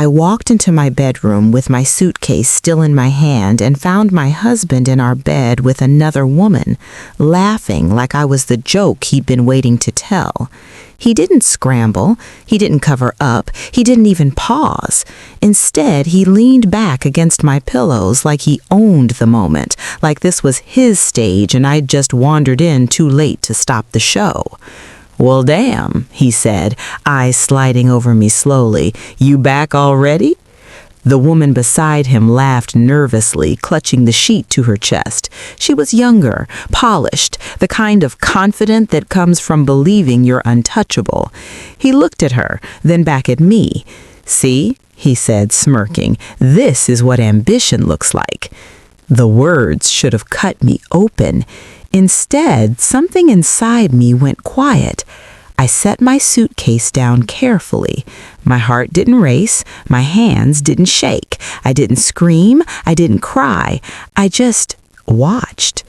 I walked into my bedroom with my suitcase still in my hand and found my husband in our bed with another woman, laughing like I was the joke he'd been waiting to tell. He didn't scramble, he didn't cover up, he didn't even pause. Instead, he leaned back against my pillows like he owned the moment, like this was his stage and I'd just wandered in too late to stop the show. "Well, damn," he said, eyes sliding over me slowly. "You back already?" The woman beside him laughed nervously, clutching the sheet to her chest. She was younger, polished, the kind of confident that comes from believing you're untouchable. He looked at her, then back at me. "See," he said, smirking, "this is what ambition looks like." The words should have cut me open. Instead, something inside me went quiet. I set my suitcase down carefully. My heart didn't race, my hands didn't shake. I didn't scream, I didn't cry. I just watched.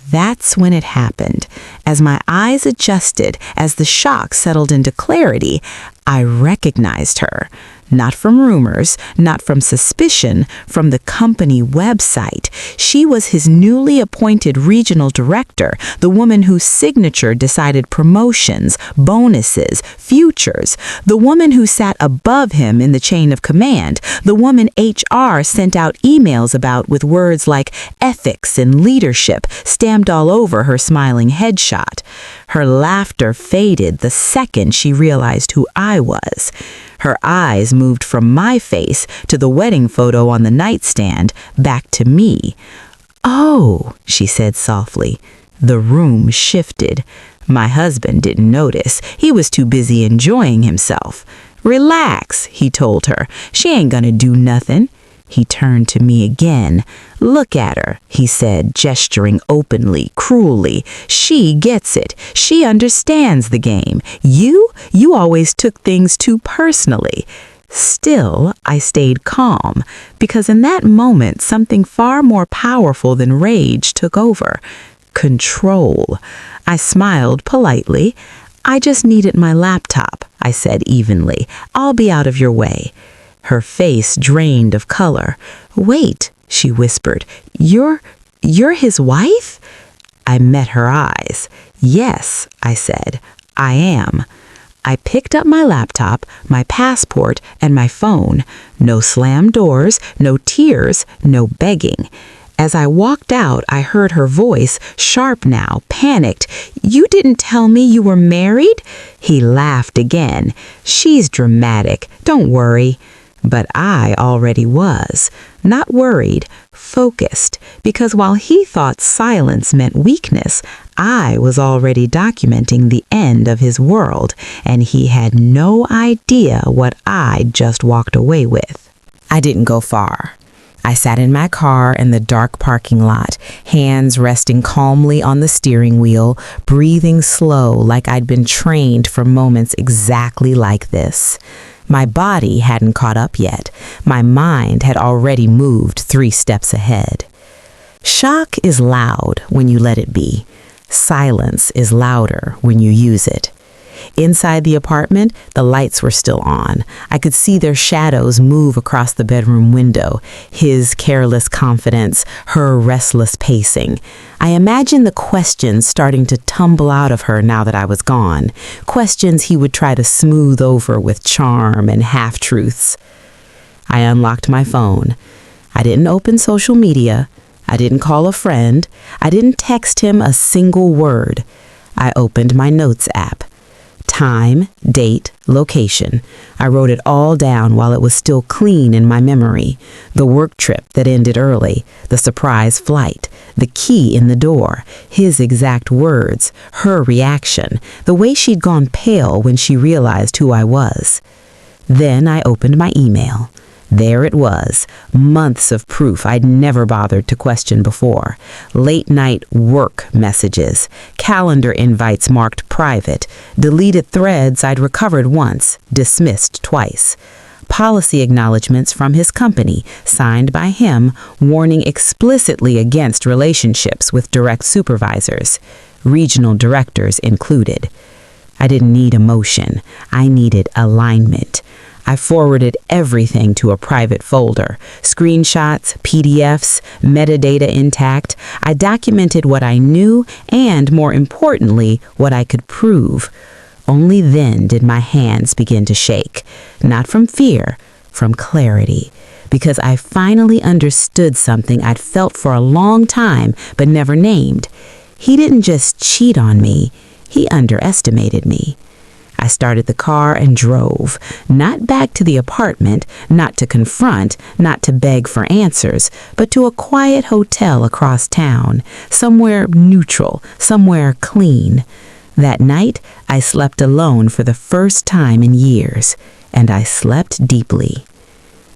That's when it happened. As my eyes adjusted, as the shock settled into clarity, I recognized her. Not from rumors, not from suspicion, from the company website. She was his newly appointed regional director, the woman whose signature decided promotions, bonuses, futures, the woman who sat above him in the chain of command, the woman HR sent out emails about with words like ethics and leadership stamped all over her smiling headshot. Her laughter faded the second she realized who I was. Her eyes moved from my face to the wedding photo on the nightstand, back to me. "Oh," she said softly. The room shifted. My husband didn't notice. He was too busy enjoying himself. "Relax," he told her. "She ain't gonna do nothing." He turned to me again. "Look at her," he said, gesturing openly, cruelly. "She gets it. She understands the game. You always took things too personally." Still, I stayed calm, because in that moment, something far more powerful than rage took over. Control. I smiled politely. "I just needed my laptop," I said evenly. "I'll be out of your way." Her face drained of color. "Wait," she whispered. You're his wife?" I met her eyes. "Yes," I said, "I am." I picked up my laptop, my passport, and my phone. No slammed doors, no tears, no begging. As I walked out, I heard her voice, sharp now, panicked. "You didn't tell me you were married?" He laughed again. "She's dramatic. Don't worry." But I already was. Not worried, focused, because while he thought silence meant weakness, I was already documenting the end of his world, and he had no idea what I'd just walked away with. I didn't go far. I sat in my car in the dark parking lot, hands resting calmly on the steering wheel, breathing slow like I'd been trained for moments exactly like this. My body hadn't caught up yet. My mind had already moved 3 steps ahead. Shock is loud when you let it be. Silence is louder when you use it. Inside the apartment, the lights were still on. I could see their shadows move across the bedroom window, his careless confidence, her restless pacing. I imagined the questions starting to tumble out of her now that I was gone, questions he would try to smooth over with charm and half-truths. I unlocked my phone. I didn't open social media. I didn't call a friend. I didn't text him a single word. I opened my notes app. Time, date, location. I wrote it all down while it was still clean in my memory. The work trip that ended early, the surprise flight, the key in the door, his exact words, her reaction, the way she'd gone pale when she realized who I was. Then I opened my email. There it was, months of proof I'd never bothered to question before. Late-night work messages, calendar invites marked private, deleted threads I'd recovered once, dismissed twice. Policy acknowledgments from his company, signed by him, warning explicitly against relationships with direct supervisors, regional directors included. I didn't need emotion. I needed alignment. I forwarded everything to a private folder. Screenshots, PDFs, metadata intact. I documented what I knew and, more importantly, what I could prove. Only then did my hands begin to shake. Not from fear, from clarity. Because I finally understood something I'd felt for a long time but never named. He didn't just cheat on me, he underestimated me. I started the car and drove, not back to the apartment, not to confront, not to beg for answers, but to a quiet hotel across town, somewhere neutral, somewhere clean. That night, I slept alone for the first time in years, and I slept deeply.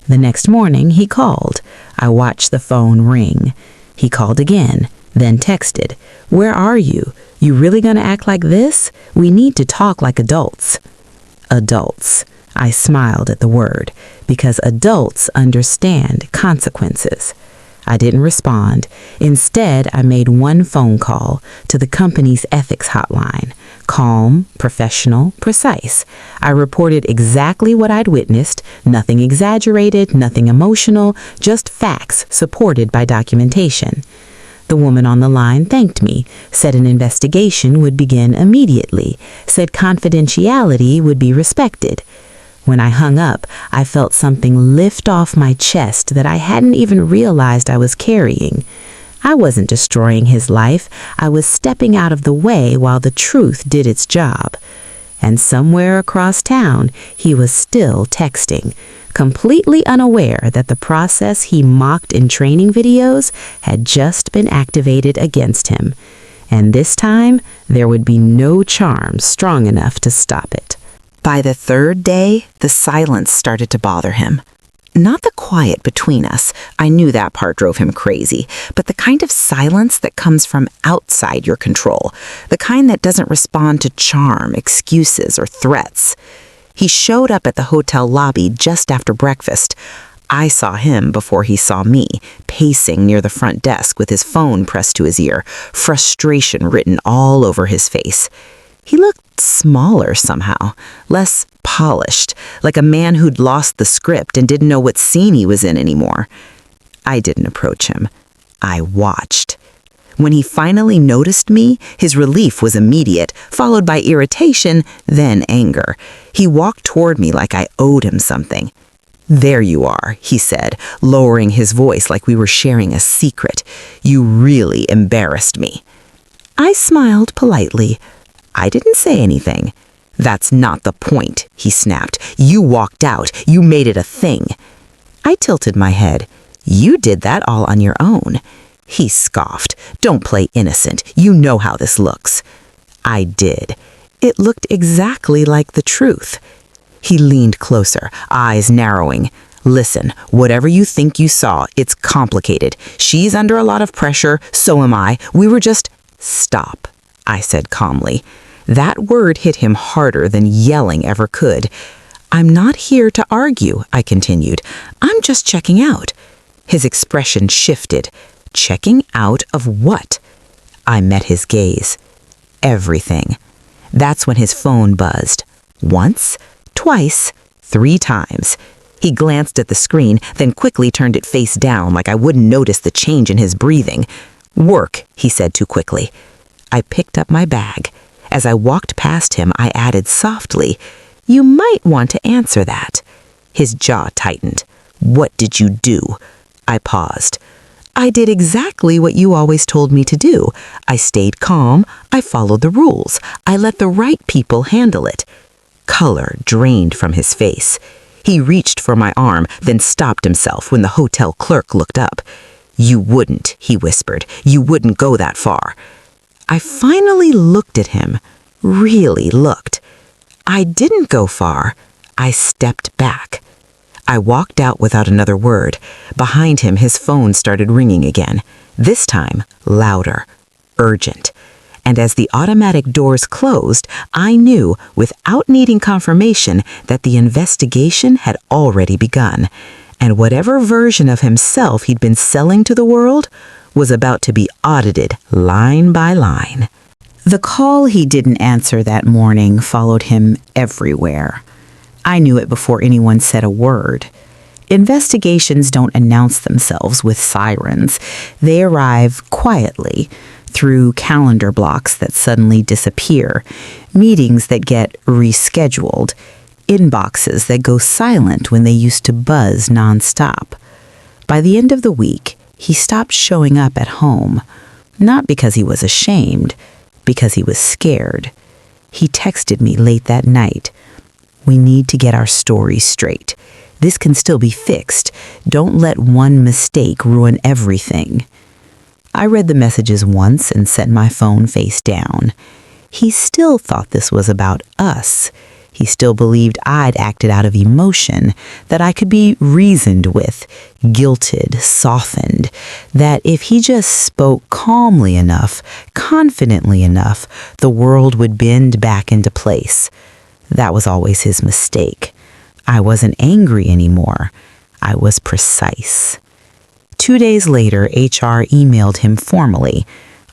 The next morning, he called. I watched the phone ring. He called again, then texted, "Where are you? You really gonna act like this? We need to talk like adults." Adults. I smiled at the word, because adults understand consequences. I didn't respond. Instead, I made one phone call to the company's ethics hotline. Calm, professional, precise. I reported exactly what I'd witnessed, nothing exaggerated, nothing emotional, just facts supported by documentation. The woman on the line thanked me, said an investigation would begin immediately, said confidentiality would be respected. When I hung up, I felt something lift off my chest that I hadn't even realized I was carrying. I wasn't destroying his life. I was stepping out of the way while the truth did its job. And somewhere across town, he was still texting, completely unaware that the process he mocked in training videos had just been activated against him. And this time, there would be no charm strong enough to stop it. By the third day, the silence started to bother him. Not the quiet between us. I knew that part drove him crazy, but the kind of silence that comes from outside your control, the kind that doesn't respond to charm, excuses, or threats. He showed up at the hotel lobby just after breakfast. I saw him before he saw me, pacing near the front desk with his phone pressed to his ear, frustration written all over his face. He looked smaller somehow, less polished, like a man who'd lost the script and didn't know what scene he was in anymore. I didn't approach him. I watched. When he finally noticed me, his relief was immediate, followed by irritation, then anger. He walked toward me like I owed him something. "There you are," he said, lowering his voice like we were sharing a secret. "You really embarrassed me." I smiled politely. I didn't say anything. "That's not the point," he snapped. "You walked out. You made it a thing." I tilted my head. "You did that all on your own." He scoffed. "Don't play innocent. You know how this looks." I did. It looked exactly like the truth. He leaned closer, eyes narrowing. "Listen, whatever you think you saw, it's complicated. She's under a lot of pressure, so am I. We were just—" "Stop," I said calmly. That word hit him harder than yelling ever could. "I'm not here to argue," I continued. "I'm just checking out." His expression shifted. Checking out of what? I met his gaze. Everything. That's when his phone buzzed. Once, twice, 3 times. He glanced at the screen, then quickly turned it face down like I wouldn't notice the change in his breathing. "Work," he said too quickly. I picked up my bag. As I walked past him, I added softly, "You might want to answer that." His jaw tightened. "What did you do?" I paused. "I did exactly what you always told me to do. I stayed calm. I followed the rules. I let the right people handle it." Color drained from his face. He reached for my arm, then stopped himself when the hotel clerk looked up. "You wouldn't," he whispered. "You wouldn't go that far." I finally looked at him. Really looked. I didn't go far. I stepped back. I walked out without another word. Behind him, his phone started ringing again. This time, louder, urgent. And as the automatic doors closed, I knew, without needing confirmation, that the investigation had already begun. And whatever version of himself he'd been selling to the world was about to be audited line by line. The call he didn't answer that morning followed him everywhere. I knew it before anyone said a word. Investigations don't announce themselves with sirens. They arrive quietly, through calendar blocks that suddenly disappear, meetings that get rescheduled, inboxes that go silent when they used to buzz nonstop. By the end of the week, he stopped showing up at home, not because he was ashamed, because he was scared. He texted me late that night. "We need to get our story straight. This can still be fixed. Don't let one mistake ruin everything." I read the messages once and set my phone face down. He still thought this was about us. He still believed I'd acted out of emotion, that I could be reasoned with, guilted, softened, that if he just spoke calmly enough, confidently enough, the world would bend back into place. That was always his mistake. I wasn't angry anymore. I was precise. 2 days later, HR emailed him formally.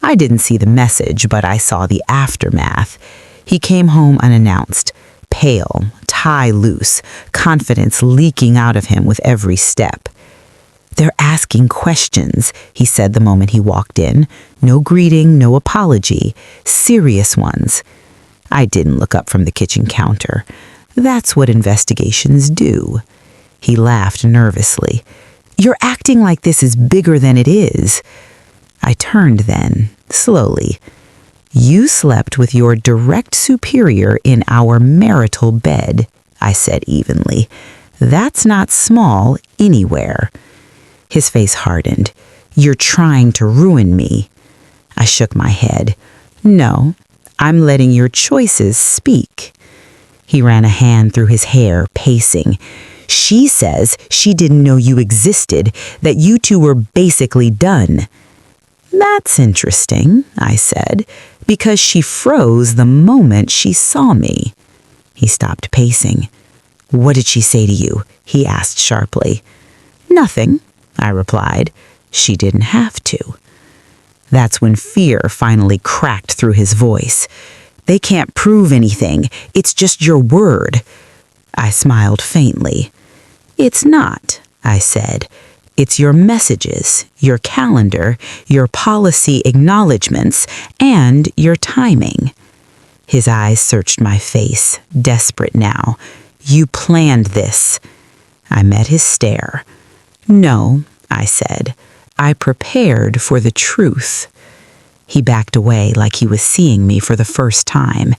I didn't see the message, but I saw the aftermath. He came home unannounced, pale, tie loose, confidence leaking out of him with every step. "They're asking questions," he said the moment he walked in. No greeting, no apology, serious ones. I didn't look up from the kitchen counter. That's what investigations do. He laughed nervously. "You're acting like this is bigger than it is." I turned then, slowly. "You slept with your direct superior in our marital bed," I said evenly. "That's not small anywhere." His face hardened. "You're trying to ruin me." I shook my head. "No, I'm letting your choices speak." He ran a hand through his hair, pacing. "She says she didn't know you existed, that you two were basically done." "That's interesting," I said, "because she froze the moment she saw me." He stopped pacing. "What did she say to you?" he asked sharply. "Nothing," I replied. "She didn't have to." That's when fear finally cracked through his voice. "They can't prove anything. It's just your word." I smiled faintly. "It's not," I said. "It's your messages, your calendar, your policy acknowledgments, and your timing." His eyes searched my face, desperate now. "You planned this." I met his stare. "No," I said. "I prepared for the truth." He backed away like he was seeing me for the first time,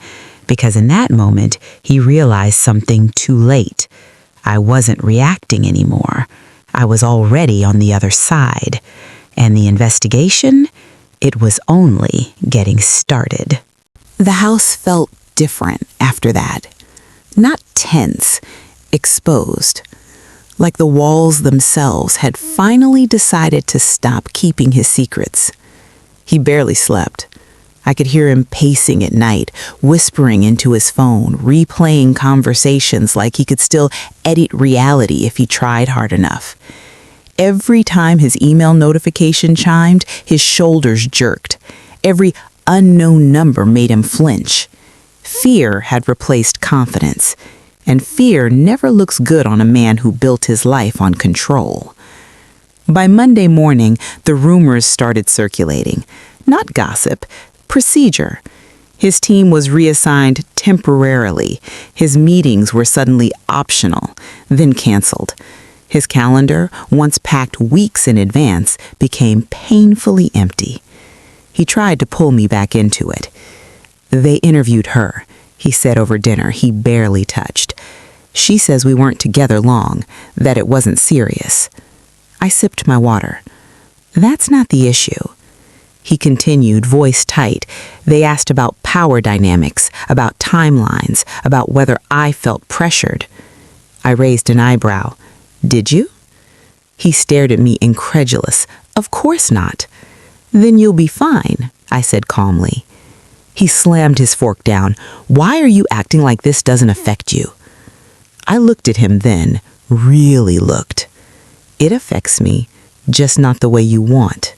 because in that moment he realized something too late. I wasn't reacting anymore. I was already on the other side. And the investigation? It was only getting started. The house felt different after that. Not tense, exposed. Like the walls themselves had finally decided to stop keeping his secrets. He barely slept. I could hear him pacing at night, whispering into his phone, replaying conversations like he could still edit reality if he tried hard enough. Every time his email notification chimed, his shoulders jerked. Every unknown number made him flinch. Fear had replaced confidence, and fear never looks good on a man who built his life on control. By Monday morning, the rumors started circulating. Not gossip, procedure. His team was reassigned temporarily. His meetings were suddenly optional, then canceled. His calendar, once packed weeks in advance, became painfully empty. He tried to pull me back into it. "They interviewed her," he said over dinner. He barely touched. "She says we weren't together long, that it wasn't serious." I sipped my water. "That's not the issue." He continued, voice tight. "They asked about power dynamics, about timelines, about whether I felt pressured." I raised an eyebrow. "Did you?" He stared at me incredulous. "Of course not." "Then you'll be fine," I said calmly. He slammed his fork down. "Why are you acting like this doesn't affect you?" I looked at him then, really looked. "It affects me, just not the way you want."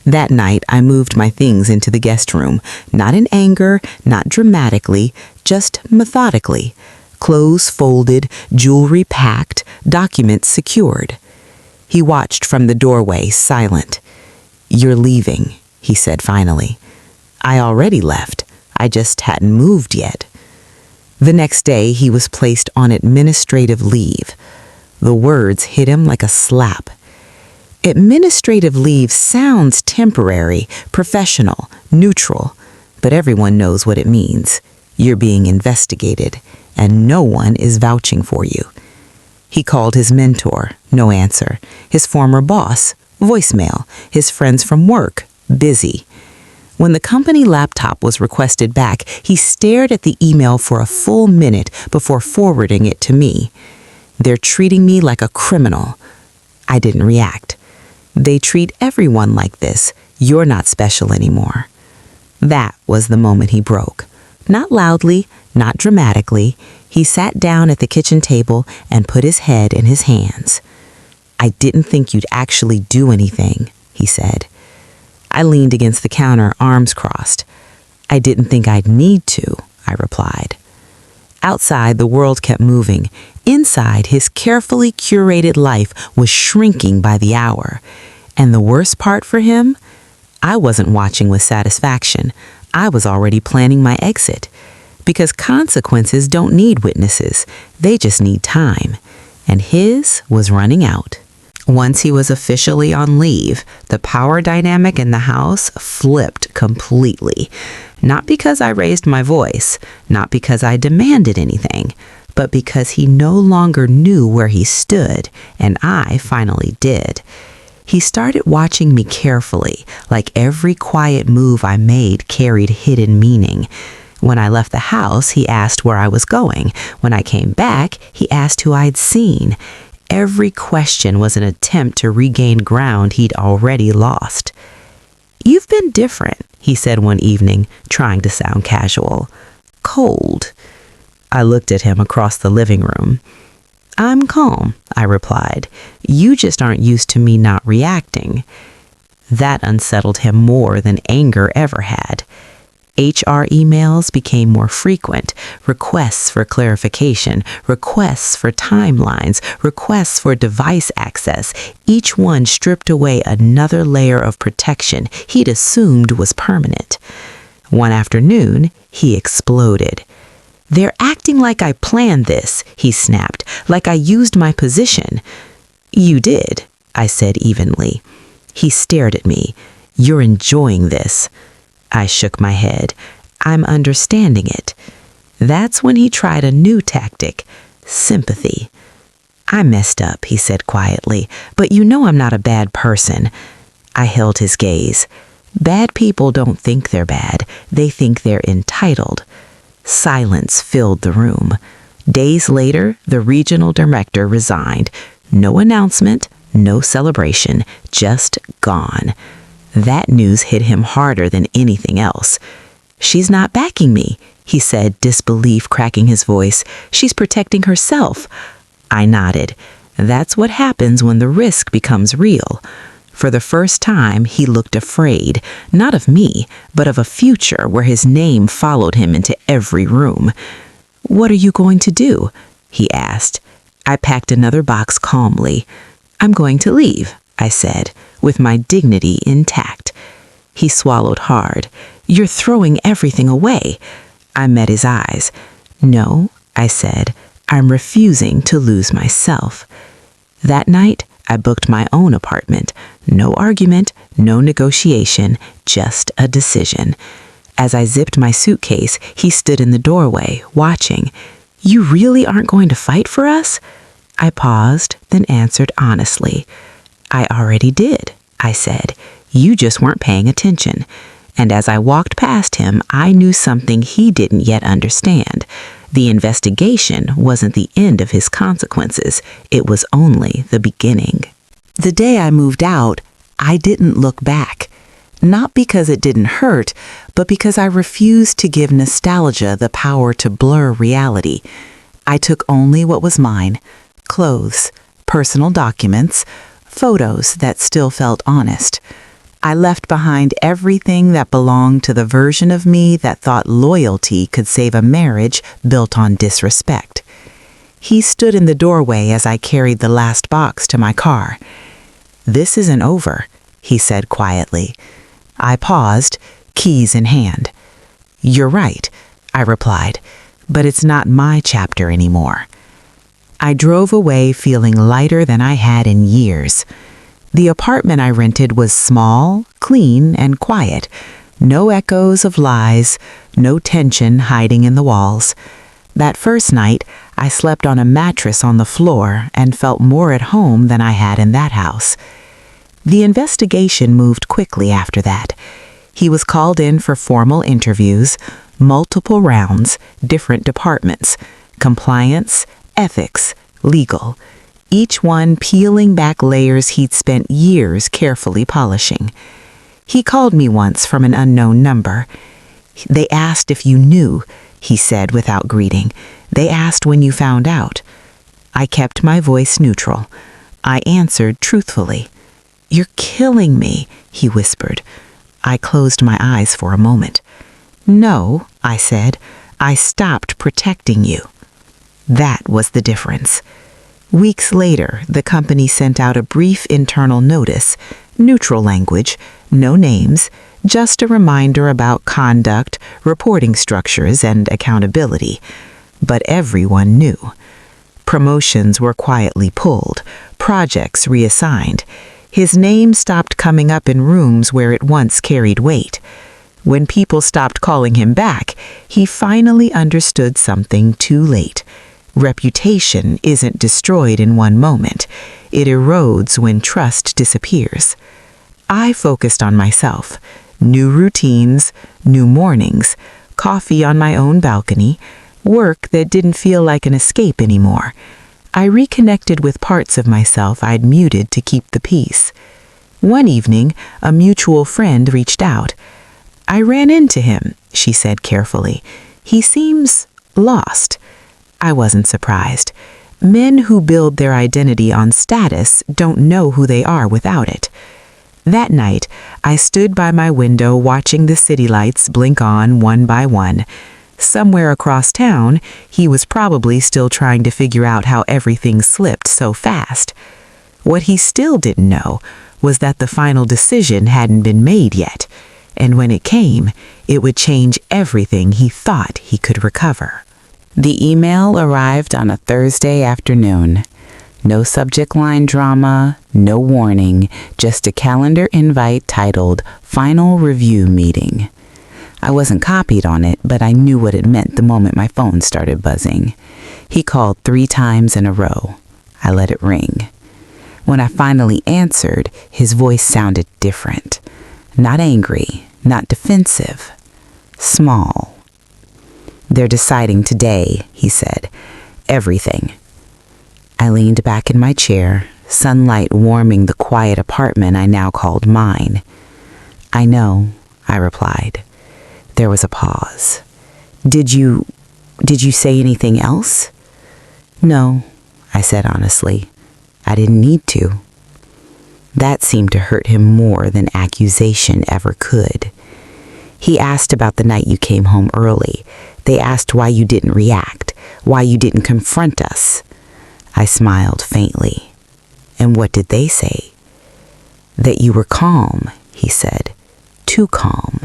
That night, I moved my things into the guest room, not in anger, not dramatically, just methodically. clothes folded, jewelry packed, documents secured. He watched from the doorway, silent. "You're leaving," he said finally. "I already left. I just hadn't moved yet." The next day, he was placed on administrative leave. The words hit him like a slap. Administrative leave sounds temporary, professional, neutral, but everyone knows what it means. You're being investigated, and no one is vouching for you. He called his mentor, no answer. His former boss, voicemail. His friends from work, busy. When the company laptop was requested back, he stared at the email for a full minute before forwarding it to me. "They're treating me like a criminal." I didn't react. "They treat everyone like this. You're not special anymore." That was the moment he broke. Not loudly, not dramatically. He sat down at the kitchen table and put his head in his hands. "I didn't think you'd actually do anything," he said. I leaned against the counter, arms crossed. "I didn't think I'd need to," I replied. Outside, the world kept moving. Inside, his carefully curated life was shrinking by the hour. And the worst part for him? I wasn't watching with satisfaction. I was already planning my exit. Because consequences don't need witnesses. They just need time. And his was running out. Once he was officially on leave, the power dynamic in the house flipped completely. Not because I raised my voice, not because I demanded anything, but because he no longer knew where he stood, and I finally did. He started watching me carefully, like every quiet move I made carried hidden meaning. When I left the house, he asked where I was going. When I came back, he asked who I'd seen. Every question was an attempt to regain ground he'd already lost. "You've been different," he said one evening, trying to sound casual. "Cold." I looked at him across the living room. "I'm calm," I replied. "You just aren't used to me not reacting." That unsettled him more than anger ever had. HR emails became more frequent, requests for clarification, requests for timelines, requests for device access, each one stripped away another layer of protection he'd assumed was permanent. One afternoon, he exploded. "They're acting like I planned this," he snapped, "like I used my position." "You did," I said evenly. He stared at me. "You're enjoying this." I shook my head. "I'm understanding it." That's when he tried a new tactic, sympathy. "I messed up," he said quietly, "but you know I'm not a bad person." I held his gaze. Bad people don't think they're bad. They think they're entitled. Silence filled the room. Days later, the regional director resigned. No announcement, no celebration, just gone. That news hit him harder than anything else. "She's not backing me," he said, disbelief cracking his voice. "She's protecting herself." I nodded. That's what happens when the risk becomes real. For the first time, he looked afraid, not of me, but of a future where his name followed him into every room. "What are you going to do?" he asked. I packed another box calmly. "I'm going to leave," I said, with my dignity intact. He swallowed hard. "You're throwing everything away." I met his eyes. "No," I said, "I'm refusing to lose myself." That night, I booked my own apartment. No argument, no negotiation, just a decision. As I zipped my suitcase, he stood in the doorway, watching. "You really aren't going to fight for us?" I paused, then answered honestly. "I already did," I said. "You just weren't paying attention." And as I walked past him, I knew something he didn't yet understand. The investigation wasn't the end of his consequences. It was only the beginning. The day I moved out, I didn't look back. Not because it didn't hurt, but because I refused to give nostalgia the power to blur reality. I took only what was mine: clothes, personal documents, photos that still felt honest. I left behind everything that belonged to the version of me that thought loyalty could save a marriage built on disrespect. He stood in the doorway as I carried the last box to my car. "This isn't over," he said quietly. I paused, keys in hand. "You're right," I replied, "but it's not my chapter anymore." I drove away feeling lighter than I had in years. The apartment I rented was small, clean, and quiet. No echoes of lies, no tension hiding in the walls. That first night, I slept on a mattress on the floor and felt more at home than I had in that house. The investigation moved quickly after that. He was called in for formal interviews, multiple rounds, different departments, compliance, ethics, legal, each one peeling back layers he'd spent years carefully polishing. He called me once from an unknown number. "They asked if you knew," he said without greeting. "They asked when you found out." I kept my voice neutral. I answered truthfully. "You're killing me," he whispered. I closed my eyes for a moment. "No," I said, "I stopped protecting you." That was the difference. Weeks later, the company sent out a brief internal notice, neutral language, no names, just a reminder about conduct, reporting structures, and accountability. But everyone knew. Promotions were quietly pulled, projects reassigned. His name stopped coming up in rooms where it once carried weight. When people stopped calling him back, he finally understood something too late. Reputation isn't destroyed in one moment. It erodes when trust disappears. I focused on myself. New routines, new mornings, coffee on my own balcony, work that didn't feel like an escape anymore. I reconnected with parts of myself I'd muted to keep the peace. One evening, a mutual friend reached out. "I ran into him," she said carefully. "He seems lost." I wasn't surprised. Men who build their identity on status don't know who they are without it. That night, I stood by my window watching the city lights blink on one by one. Somewhere across town, he was probably still trying to figure out how everything slipped so fast. What he still didn't know was that the final decision hadn't been made yet, and when it came, it would change everything he thought he could recover. The email arrived on a Thursday afternoon. No subject line drama, no warning, just a calendar invite titled Final Review Meeting. I wasn't copied on it, but I knew what it meant the moment my phone started buzzing. He called 3 times in a row. I let it ring. When I finally answered, his voice sounded different. Not angry, not defensive. Small. "They're deciding today," he said. "Everything." I leaned back in my chair, sunlight warming the quiet apartment I now called mine. "I know," I replied. There was a pause. Did you say anything else?" "No," I said honestly. "I didn't need to." That seemed to hurt him more than accusation ever could. He asked about the night you came home early. They asked why you didn't react, why you didn't confront us. I smiled faintly. "And what did they say?" "That you were calm," he said. "Too calm."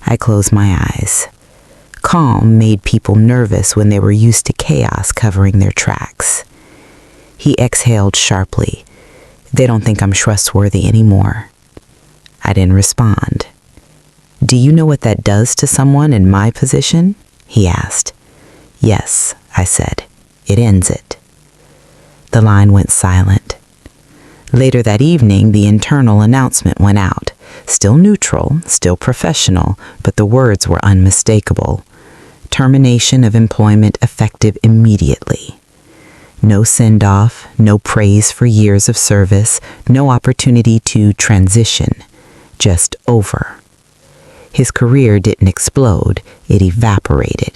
I closed my eyes. Calm made people nervous when they were used to chaos covering their tracks. He exhaled sharply. "They don't think I'm trustworthy anymore." I didn't respond. "Do you know what that does to someone in my position?" he asked. "Yes," I said. "It ends it." The line went silent. Later that evening, the internal announcement went out. Still neutral, still professional, but the words were unmistakable. Termination of employment effective immediately. No send-off, no praise for years of service, no opportunity to transition. Just over. His career didn't explode, it evaporated.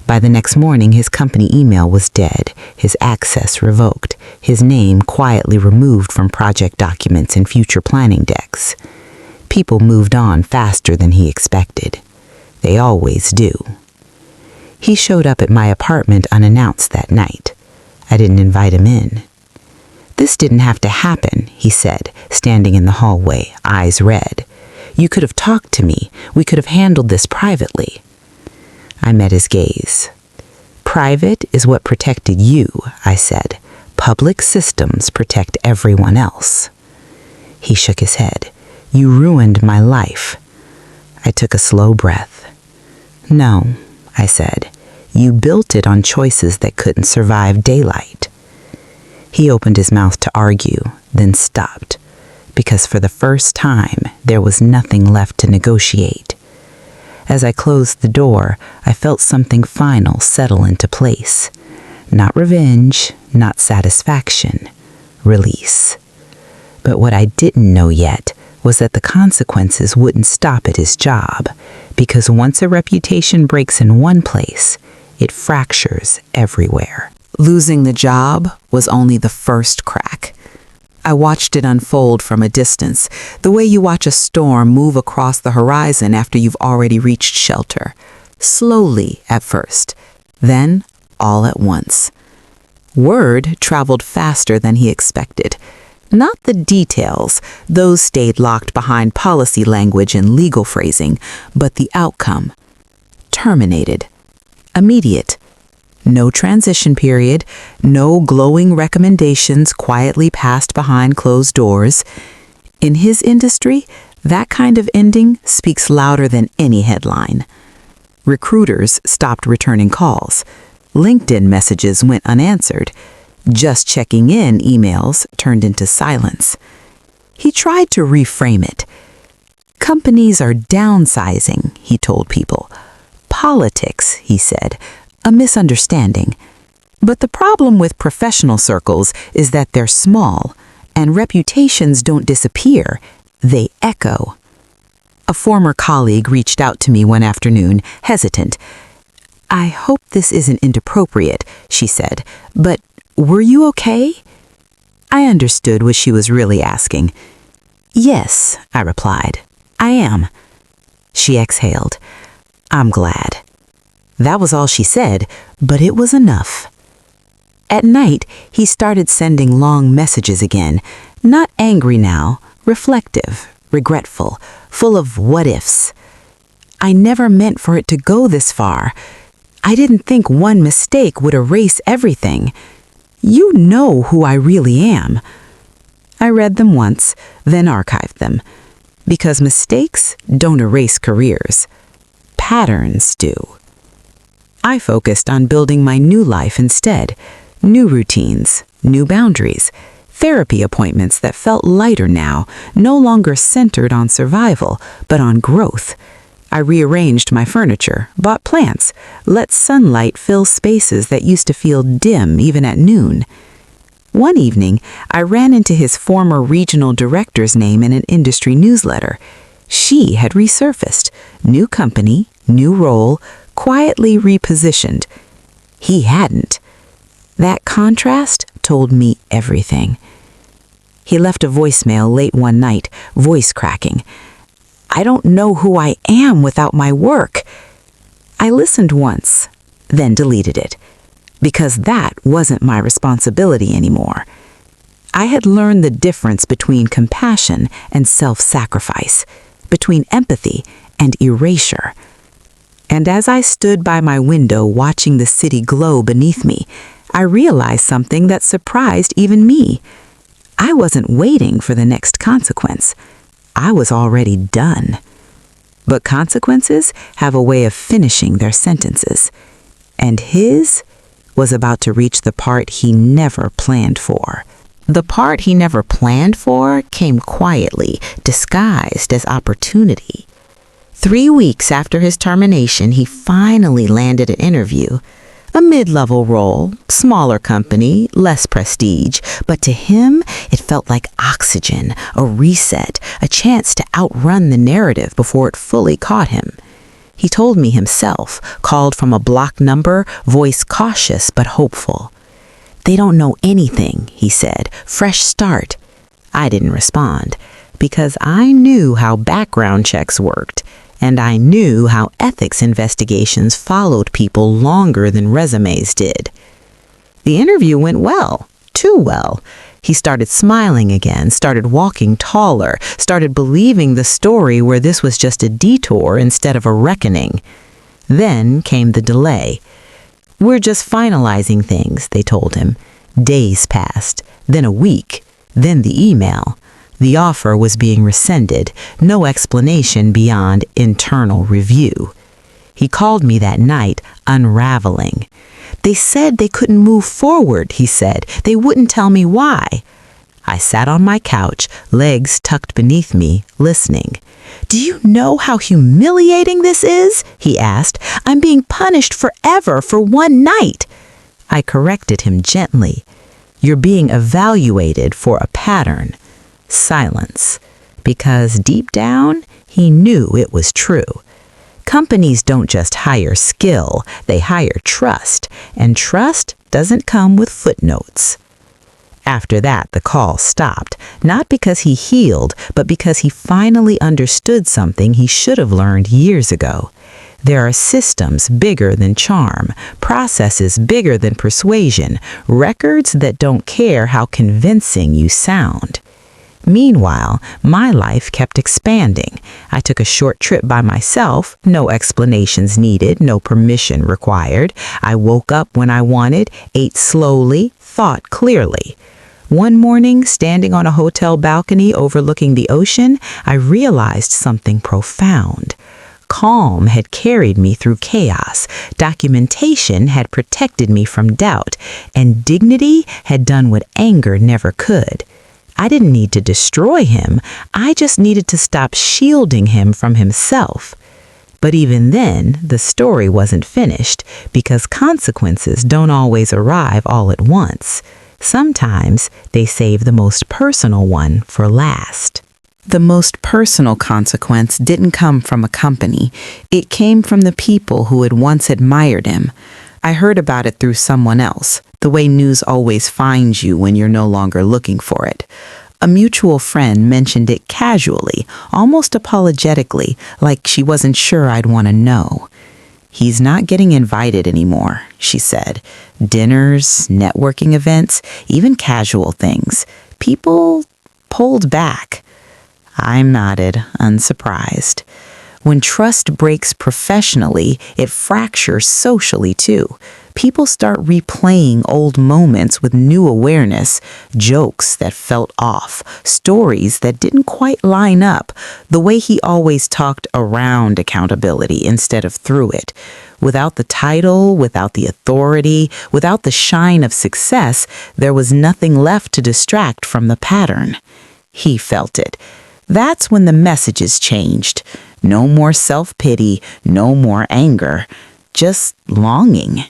By the next morning, his company email was dead, his access revoked, his name quietly removed from project documents and future planning decks. People moved on faster than he expected. They always do. He showed up at my apartment unannounced that night. I didn't invite him in. "This didn't have to happen," he said, standing in the hallway, eyes red. "You could have talked to me. We could have handled this privately." I met his gaze. "Private is what protected you," I said. "Public systems protect everyone else." He shook his head. "You ruined my life." I took a slow breath. "No," I said. "You built it on choices that couldn't survive daylight." He opened his mouth to argue, then stopped, because for the first time there was nothing left to negotiate. As I closed the door, I felt something final settle into place. Not revenge, not satisfaction, release. But what I didn't know yet was that the consequences wouldn't stop at his job, because once a reputation breaks in one place, it fractures everywhere. Losing the job was only the first crack. I watched it unfold from a distance, the way you watch a storm move across the horizon after you've already reached shelter. Slowly at first, then all at once. Word traveled faster than he expected. Not the details, those stayed locked behind policy language and legal phrasing, but the outcome. Terminated. Immediate. No transition period, no glowing recommendations quietly passed behind closed doors. In his industry, that kind of ending speaks louder than any headline. Recruiters stopped returning calls. LinkedIn messages went unanswered. Just checking in emails turned into silence. He tried to reframe it. Companies are downsizing, he told people. Politics, he said, a misunderstanding. But the problem with professional circles is that they're small, and reputations don't disappear, they echo. A former colleague reached out to me one afternoon, hesitant. "I hope this isn't inappropriate," she said, "but were you okay?" I understood what she was really asking. "Yes," I replied, "I am." She exhaled. "I'm glad." That was all she said, but it was enough. At night, he started sending long messages again, not angry now, reflective, regretful, full of what-ifs. I never meant for it to go this far. I didn't think one mistake would erase everything. You know who I really am. I read them once, then archived them. Because mistakes don't erase careers. Patterns do. I focused on building my new life instead. New routines, new boundaries, therapy appointments that felt lighter now, no longer centered on survival, but on growth. I rearranged my furniture, bought plants, let sunlight fill spaces that used to feel dim even at noon. One evening, I ran into his former regional director's name in an industry newsletter. She had resurfaced. New company, new role, quietly repositioned. He hadn't. That contrast told me everything. He left a voicemail late one night, voice cracking. "I don't know who I am without my work." I listened once, then deleted it, because that wasn't my responsibility anymore. I had learned the difference between compassion and self-sacrifice, between empathy and erasure. And as I stood by my window watching the city glow beneath me, I realized something that surprised even me. I wasn't waiting for the next consequence. I was already done. But consequences have a way of finishing their sentences. And his was about to reach the part he never planned for. The part he never planned for came quietly, disguised as opportunity. 3 weeks after his termination, he finally landed an interview. A mid-level role, smaller company, less prestige, but to him, it felt like oxygen, a reset, a chance to outrun the narrative before it fully caught him. He told me himself, called from a block number, voice cautious but hopeful. "They don't know anything," he said, "fresh start." I didn't respond, because I knew how background checks worked, and I knew how ethics investigations followed people longer than resumes did. The interview went well, too well. He started smiling again, started walking taller, started believing the story where this was just a detour instead of a reckoning. Then came the delay. "We're just finalizing things," they told him. Days passed, then a week, then the email. The offer was being rescinded, no explanation beyond internal review. He called me that night, unraveling. "They said they couldn't move forward," he said. "They wouldn't tell me why." I sat on my couch, legs tucked beneath me, listening. "Do you know how humiliating this is?" he asked. "I'm being punished forever for one night." I corrected him gently. "You're being evaluated for a pattern." Silence, because deep down, he knew it was true. Companies don't just hire skill, they hire trust, and trust doesn't come with footnotes. After that, the call stopped, not because he healed, but because he finally understood something he should have learned years ago. There are systems bigger than charm, processes bigger than persuasion, records that don't care how convincing you sound. Meanwhile, my life kept expanding. I took a short trip by myself, no explanations needed, no permission required. I woke up when I wanted, ate slowly, thought clearly. One morning, standing on a hotel balcony overlooking the ocean, I realized something profound. Calm had carried me through chaos, documentation had protected me from doubt, and dignity had done what anger never could. I didn't need to destroy him, I just needed to stop shielding him from himself. But even then, the story wasn't finished, because consequences don't always arrive all at once. Sometimes they save the most personal one for last. The most personal consequence didn't come from a company. It came from the people who had once admired him. I heard about it through someone else, the way news always finds you when you're no longer looking for it. A mutual friend mentioned it casually, almost apologetically, like she wasn't sure I'd want to know. "He's not getting invited anymore," she said. "Dinners, networking events, even casual things. People pulled back." I nodded, unsurprised. When trust breaks professionally, it fractures socially too. People start replaying old moments with new awareness, jokes that felt off, stories that didn't quite line up, the way he always talked around accountability instead of through it. Without the title, without the authority, without the shine of success, there was nothing left to distract from the pattern. He felt it. That's when the messages changed. No more self-pity, no more anger, just longing.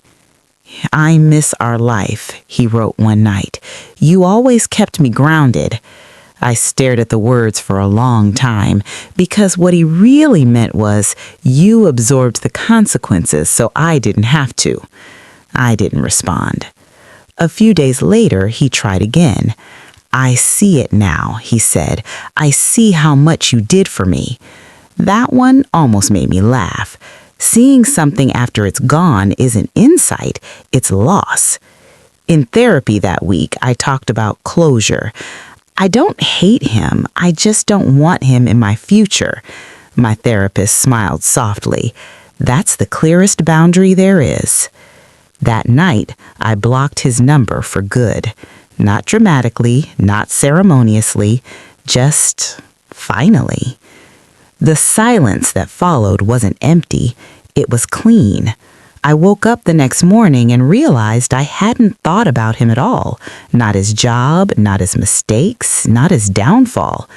"I miss our life," he wrote one night. "You always kept me grounded." I stared at the words for a long time, because what he really meant was, you absorbed the consequences so I didn't have to. I didn't respond. A few days later, he tried again. "I see it now," he said. "I see how much you did for me." That one almost made me laugh. Seeing something after it's gone isn't insight, it's loss. In therapy that week, I talked about closure. I don't hate him, I just don't want him in my future. My therapist smiled softly. That's the clearest boundary there is. That night, I blocked his number for good. Not dramatically, not ceremoniously, just finally. The silence that followed wasn't empty, it was clean. I woke up the next morning and realized I hadn't thought about him at all. Not his job, not his mistakes, not his downfall.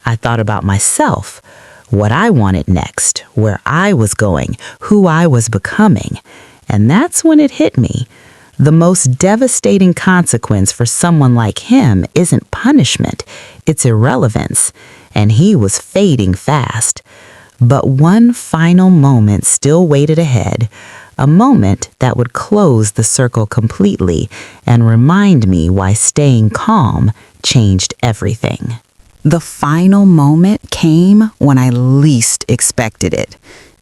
I thought about myself, what I wanted next, where I was going, who I was becoming. And that's when it hit me. The most devastating consequence for someone like him isn't punishment, it's irrelevance. And he was fading fast. But one final moment still waited ahead, a moment that would close the circle completely and remind me why staying calm changed everything. The final moment came when I least expected it.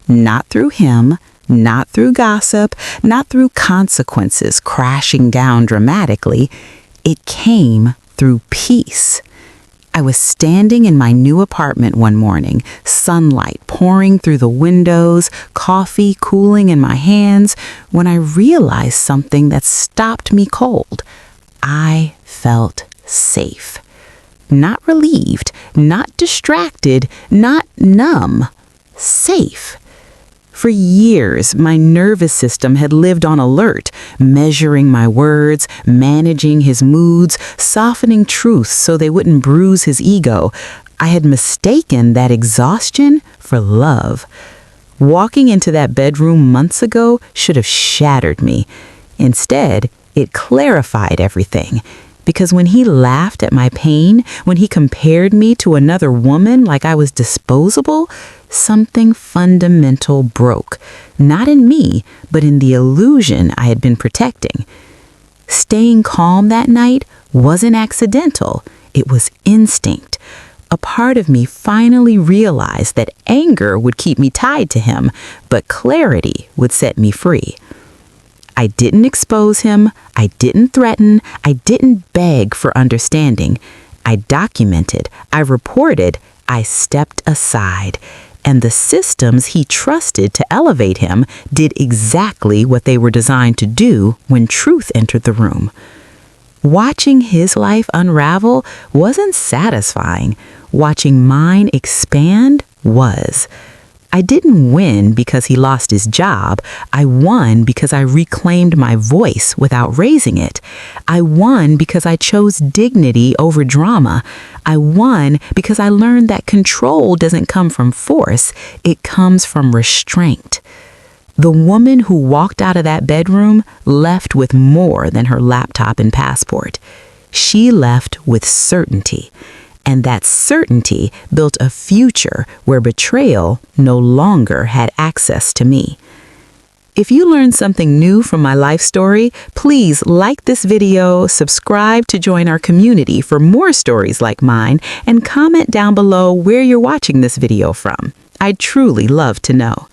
Not through him, not through gossip, not through consequences crashing down dramatically. It came through peace. I was standing in my new apartment one morning, sunlight pouring through the windows, coffee cooling in my hands, when I realized something that stopped me cold. I felt safe. Not relieved, not distracted, not numb. Safe. For years, my nervous system had lived on alert, measuring my words, managing his moods, softening truths so they wouldn't bruise his ego. I had mistaken that exhaustion for love. Walking into that bedroom months ago should have shattered me. Instead, it clarified everything. Because when he laughed at my pain, when he compared me to another woman like I was disposable, something fundamental broke. Not in me, but in the illusion I had been protecting. Staying calm that night wasn't accidental. It was instinct. A part of me finally realized that anger would keep me tied to him, but clarity would set me free. I didn't expose him, I didn't threaten, I didn't beg for understanding. I documented, I reported, I stepped aside. And the systems he trusted to elevate him did exactly what they were designed to do when truth entered the room. Watching his life unravel wasn't satisfying. Watching mine expand was. I didn't win because he lost his job. I won because I reclaimed my voice without raising it. I won because I chose dignity over drama. I won because I learned that control doesn't come from force, it comes from restraint. The woman who walked out of that bedroom left with more than her laptop and passport. She left with certainty. And that certainty built a future where betrayal no longer had access to me. If you learned something new from my life story, please like this video, subscribe to join our community for more stories like mine, and comment down below where you're watching this video from. I'd truly love to know.